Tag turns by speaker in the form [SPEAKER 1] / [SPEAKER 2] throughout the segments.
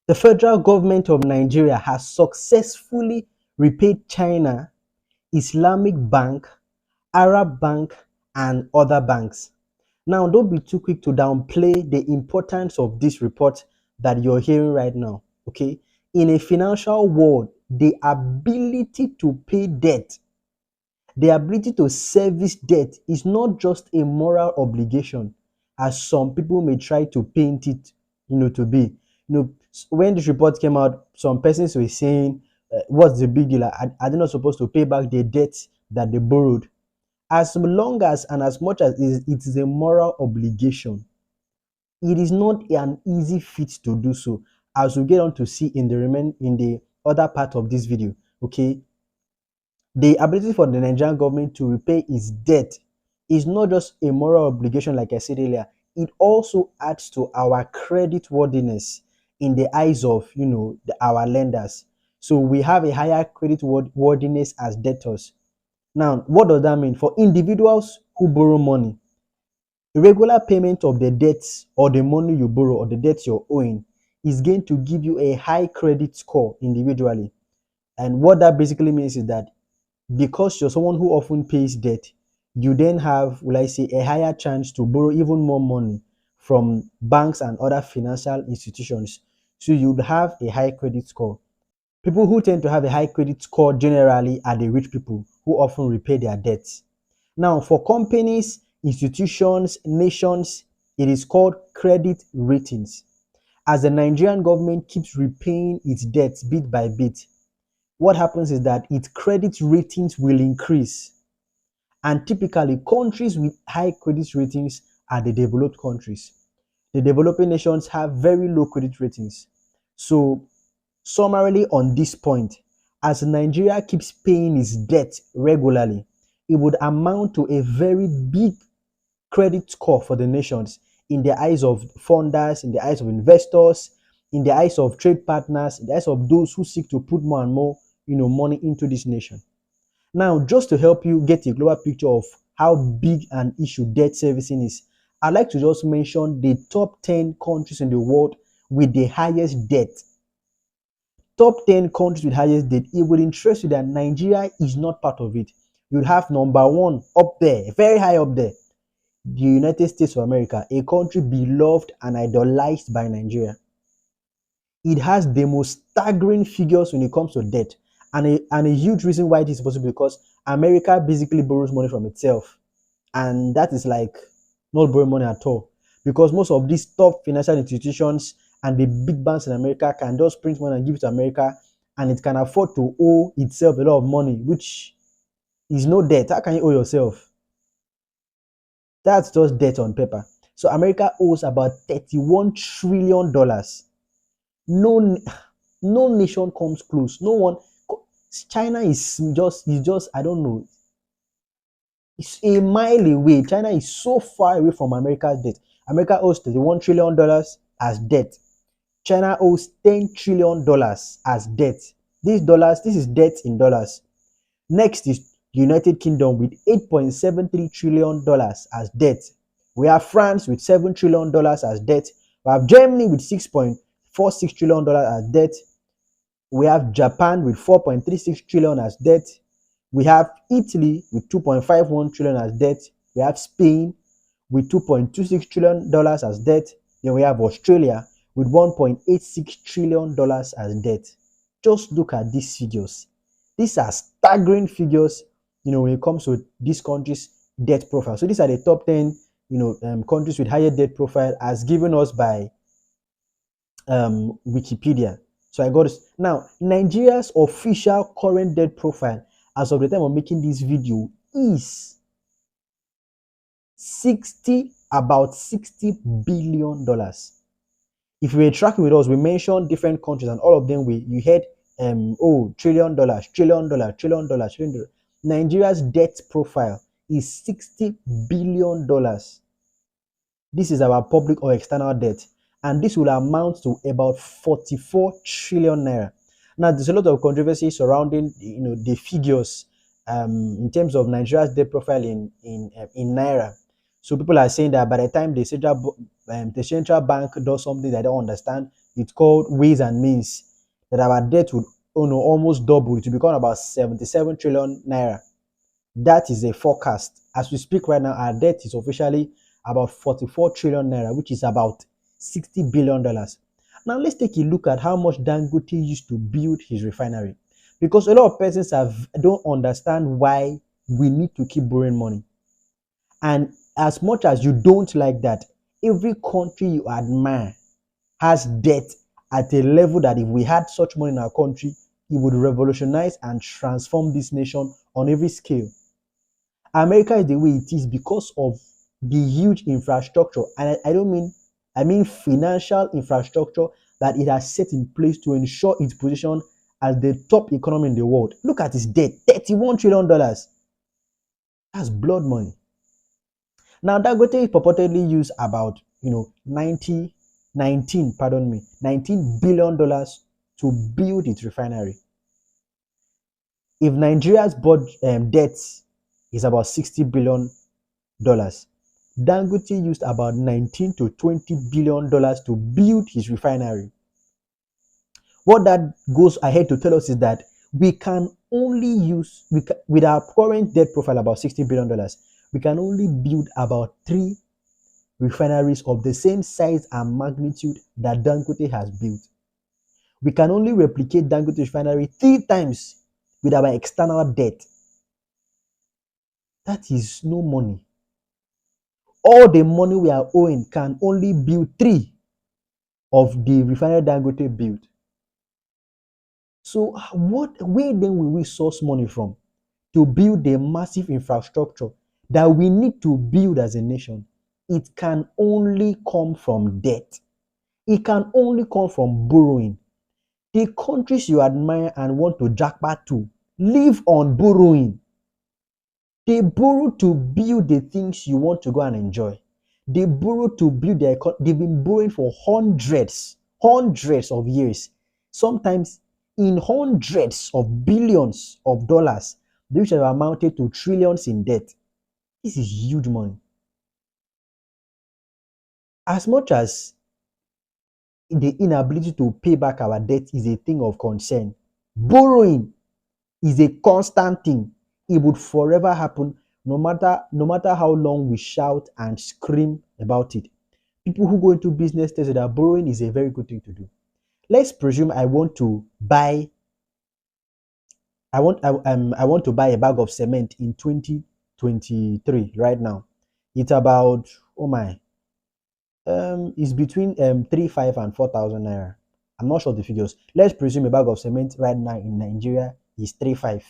[SPEAKER 1] The federal government of Nigeria has successfully repaid China, Islamic Bank, Arab Bank, and other banks. Now, don't be too quick to downplay the importance of this report that you're hearing right now. Okay, in a financial world, the ability to pay debt, the ability to service debt is not just a moral obligation, as some people may try to paint it, to be. When this report came out, some persons were saying, "What's the big deal? Are they not supposed to pay back the debt that they borrowed?" As long as and as much as it is a moral obligation, it is not an easy feat to do so, as we get on to see in the other part of this video. Okay, the ability for the Nigerian government to repay its debt is not just a moral obligation, like I said earlier. It also adds to our credit worthiness in the eyes of our lenders. So we have a higher credit worthiness as debtors. Now, what does that mean for individuals who borrow money? Irregular payment of the debts or the money you borrow or the debts you're owing is going to give you a high credit score individually. And what that basically means is that because you're someone who often pays debt, you then have, will I say, a higher chance to borrow even more money from banks and other financial institutions. So you'd have a high credit score. People who tend to have a high credit score generally are the rich people who often repay their debts. Now, for companies, institutions, nations, it is called credit ratings. As the Nigerian government keeps repaying its debts bit by bit, what happens is that its credit ratings will increase. And typically, countries with high credit ratings are the developed countries. The developing nations have very low credit ratings. So, summarily on this point, as Nigeria keeps paying its debt regularly, it would amount to a very big credit score for the nations in the eyes of funders, in the eyes of investors, in the eyes of trade partners, in the eyes of those who seek to put more and more money into this nation. Now, just to help you get a global picture of how big an issue debt servicing is, I'd like to just mention the top 10 countries in the world with the highest debt. Top 10 countries with highest debt. It would interest you that Nigeria is not part of it. You'd have number one up there, very high up there, the United States of America, a country beloved and idolized by Nigeria. It has the most staggering figures when it comes to debt. And a huge reason why this is possible because America basically borrows money from itself. And that is like not borrowing money at all. Because most of these top financial institutions and the big banks in America can just print money and give it to America, and it can afford to owe itself a lot of money, which is no debt. How can you owe yourself? That's just debt on paper. So America owes about $31 trillion. No nation comes close. No one. China is just I don't know. It's a mile away. China is so far away from America's debt. America owes $31 trillion as debt. China owes $10 trillion as debt. This is debt in dollars. Next is the United Kingdom with $8.73 trillion as debt. We have France with $7 trillion as debt. We have Germany with $6.46 trillion as debt. We have Japan with 4.36 trillion as debt. We have Italy with 2.51 trillion as debt. We have Spain with $2.26 trillion as debt. Then we have Australia with $1.86 trillion as debt. Just look at these figures. These are staggering figures, when it comes to this country's debt profile. So these are the top 10, countries with higher debt profile as given us by Wikipedia. So I got this. Now, Nigeria's official current debt profile as of the time of making this video is about $60 billion. If you were tracking with us, we mentioned different countries and all of them you heard $1 trillion. Nigeria's debt profile is $60 billion. This is our public or external debt, and this will amount to about 44 trillion naira. Now, there's a lot of controversy surrounding the figures in terms of Nigeria's debt profile in naira. So people are saying that by the time the central bank does something they don't understand, it's called Ways and Means, that our debt would almost double to become about 77 trillion naira. That is a forecast. As we speak right now, our debt is officially about 44 trillion naira, which is about $60 billion. Now let's take a look at how much Dangote used to build his refinery, because a lot of persons don't understand why we need to keep borrowing money. And as much as you don't like that, every country you admire has debt at a level that if we had such money in our country, it would revolutionize and transform this nation on every scale. America is the way it is because of the huge infrastructure, and I don't mean, I mean financial infrastructure that it has set in place to ensure its position as the top economy in the world. Look at its debt, $31 trillion. That's blood money. Now Dangote purportedly used about 19 billion dollars to build its refinery. If Nigeria's debt is about $60 billion, Dangote used about 19 to 20 billion dollars to build his refinery. What that goes ahead to tell us is that we can only use, with our current debt profile about $60 billion, we can only build about 3 refineries of the same size and magnitude that Dangote has built. We can only replicate Dangote refinery 3 times with our external debt. That is no money. All the money we are owing can only build 3 of the refinery Dangote built. So where then will we source money from to build the massive infrastructure that we need to build as a nation? It can only come from debt. It can only come from borrowing. The countries you admire and want to jackpot to live on borrowing. They borrow to build the things you want to go and enjoy. They borrow to build their economy. They've been borrowing for hundreds of years. Sometimes in hundreds of billions of dollars, which have amounted to trillions in debt. This is huge money. As much as the inability to pay back our debt is a thing of concern, borrowing is a constant thing. It would forever happen, no matter how long we shout and scream about it. People who go into business tell you that borrowing is a very good thing to do. Let's presume I want to buy a bag of cement in 2023 right now. It's about, it's between 3,500 and 4,000 naira. I'm not sure the figures. Let's presume a bag of cement right now in Nigeria is 3,500.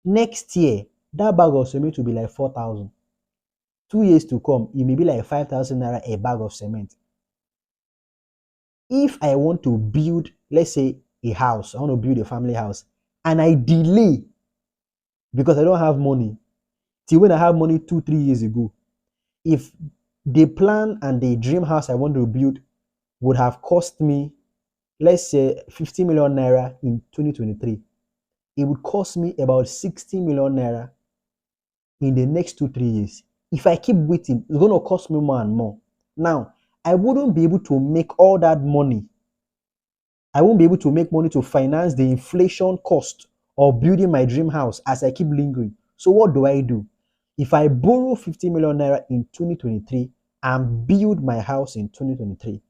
[SPEAKER 1] Next year, that bag of cement will be like 4,000. 2 years to come, it may be like 5,000 naira a bag of cement. If I want to build, let's say, a house, I want to build a family house, and I delay because I don't have money till when I have money 2-3 years ago, if the plan and the dream house I want to build would have cost me, let's say, 50 million naira in 2023, it would cost me about 60 million naira in the next 2-3 years. If I keep waiting, it's going to cost me more and more. Now, I wouldn't be able to make all that money. I won't be able to make money to finance the inflation cost of building my dream house as I keep lingering. So what do? If I borrow 50 million naira in 2023 and build my house in 2023,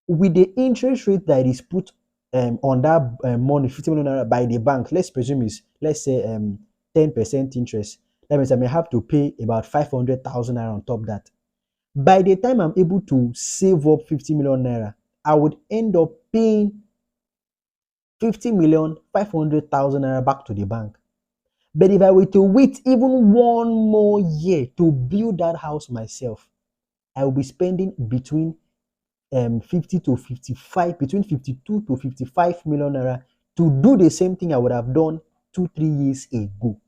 [SPEAKER 1] with the interest rate that is put on that money, 50 million naira by the bank, let's presume is, let's say, 10% interest. That means I may have to pay about 500,000 naira on top of that. By the time I'm able to save up 50 million naira, I would end up paying 50,500,000 naira back to the bank. But if I were to wait even 1 more year to build that house myself, I will be spending between 52 to 55 million naira to do the same thing I would have done 2-3 years ago.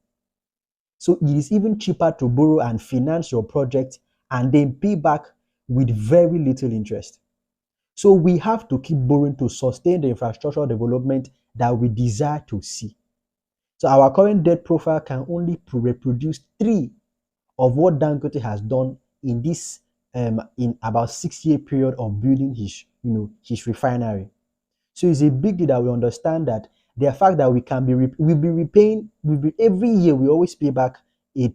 [SPEAKER 1] So it is even cheaper to borrow and finance your project and then pay back with very little interest. So we have to keep borrowing to sustain the infrastructural development that we desire to see. So our current debt profile can only reproduce 3 of what Dangote has done in this in about 6-year period of building his his refinery. So it's a big deal that we understand that the fact that we can be we'll be repaying every year we always pay back a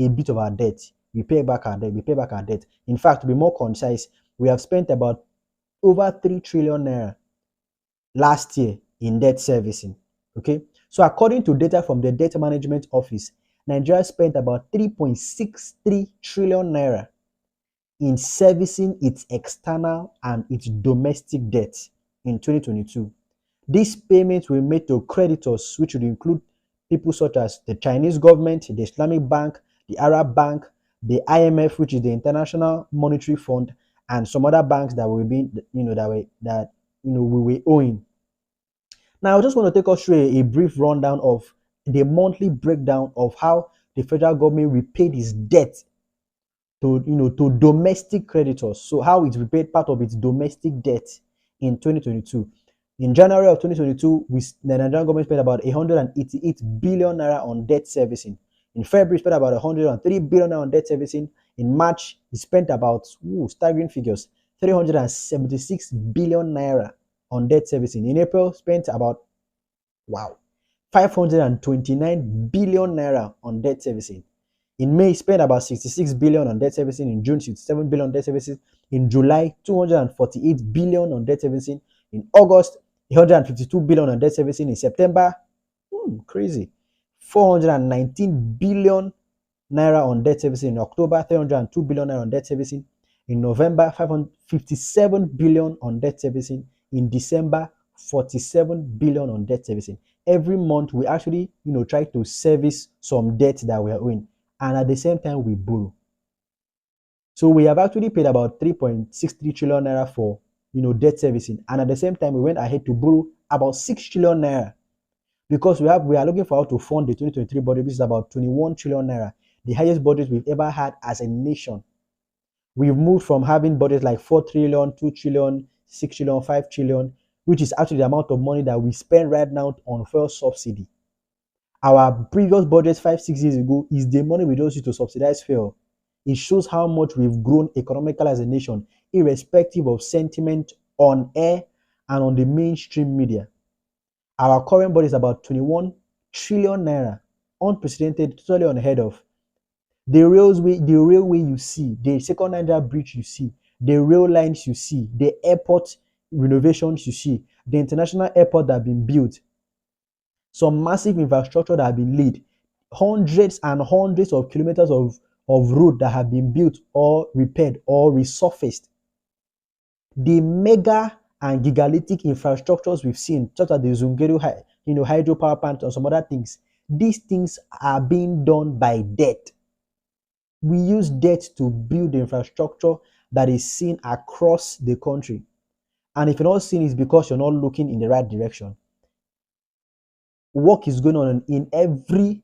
[SPEAKER 1] bit of our debt. We pay back our debt. We pay back our debt. In fact, to be more concise, we have spent about over 3 trillion naira last year in debt servicing. Okay, so according to data from the Debt Management Office, Nigeria spent about 3.63 trillion naira in servicing its external and its domestic debt in 2022. These payments were made to creditors, which would include people such as the Chinese government, the Islamic Bank, the Arab Bank, the IMF, which is the International Monetary Fund, and some other banks that were being, we were owing. Now, I just want to take us through a brief rundown of the monthly breakdown of how the federal government repaid its debt to domestic creditors. So how it repaid part of its domestic debt in 2022. In January of 2022, the Nigerian government spent about 188 billion naira on debt servicing. In February, it spent about 103 billion naira on debt servicing. In March, it spent about staggering figures, 376 billion naira on debt servicing. In April, spent about 529 billion naira on debt servicing. In May, spent about 66 billion on debt servicing. In June, 67 billion on debt servicing. In July, 248 billion on debt servicing. In August, 152 billion on debt servicing. In September, crazy, 419 billion naira on debt servicing. In October, 302 billion naira on debt servicing. In November, 557 billion on debt servicing. In December, 47 billion on debt servicing. Every month, we actually, try to service some debt that we are owing, and at the same time, we borrow. So we have actually paid about 3.63 trillion naira for, debt servicing, and at the same time, we went ahead to borrow about 6 trillion naira because we are looking for how to fund the 2023 budget, which is about 21 trillion naira, the highest budget we've ever had as a nation. We've moved from having budgets like 4 trillion, 2 trillion, 6 trillion, 5 trillion, which is actually the amount of money that we spend right now on fuel subsidy. Our previous budget 5-6 years ago is the money we just use to subsidize fuel. It shows how much we've grown economically as a nation, irrespective of sentiment on air and on the mainstream media. Our current budget is about 21 trillion naira, unprecedented, totally unheard of. The railway you see, the second Niger bridge you see, the rail lines you see, the airport renovations you see, the international airport that have been built, some massive infrastructure that have been laid, hundreds and hundreds of kilometers of road that have been built or repaired or resurfaced. The mega and gigalithic infrastructures we've seen, such as the Zungeru hydropower plant and some other things, these things are being done by debt. We use debt to build the infrastructure that is seen across the country. And if you're not seeing, it's because you're not looking in the right direction. Work is going on in every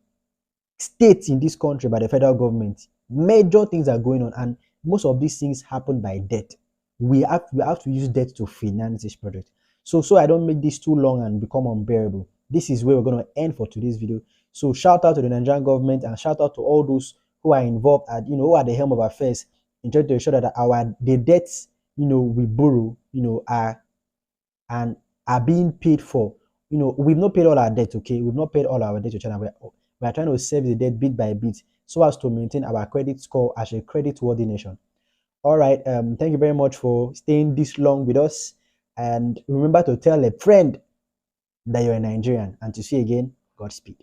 [SPEAKER 1] state in this country by the federal government. Major things are going on, and most of these things happen by debt. We have to use debt to finance this project. So I don't make this too long and become unbearable. This is where we're going to end for today's video. So shout out to the Nigerian government and shout out to all those who are involved at who are the helm of affairs in trying to ensure that the debts we borrow are being paid for. We've not paid all our debt, okay? We've not paid all our debt to China. We are trying to save the debt bit by bit so as to maintain our credit score as a credit-worthy nation. All right. Thank you very much for staying this long with us. And remember to tell a friend that you're a Nigerian. And to see you again, Godspeed.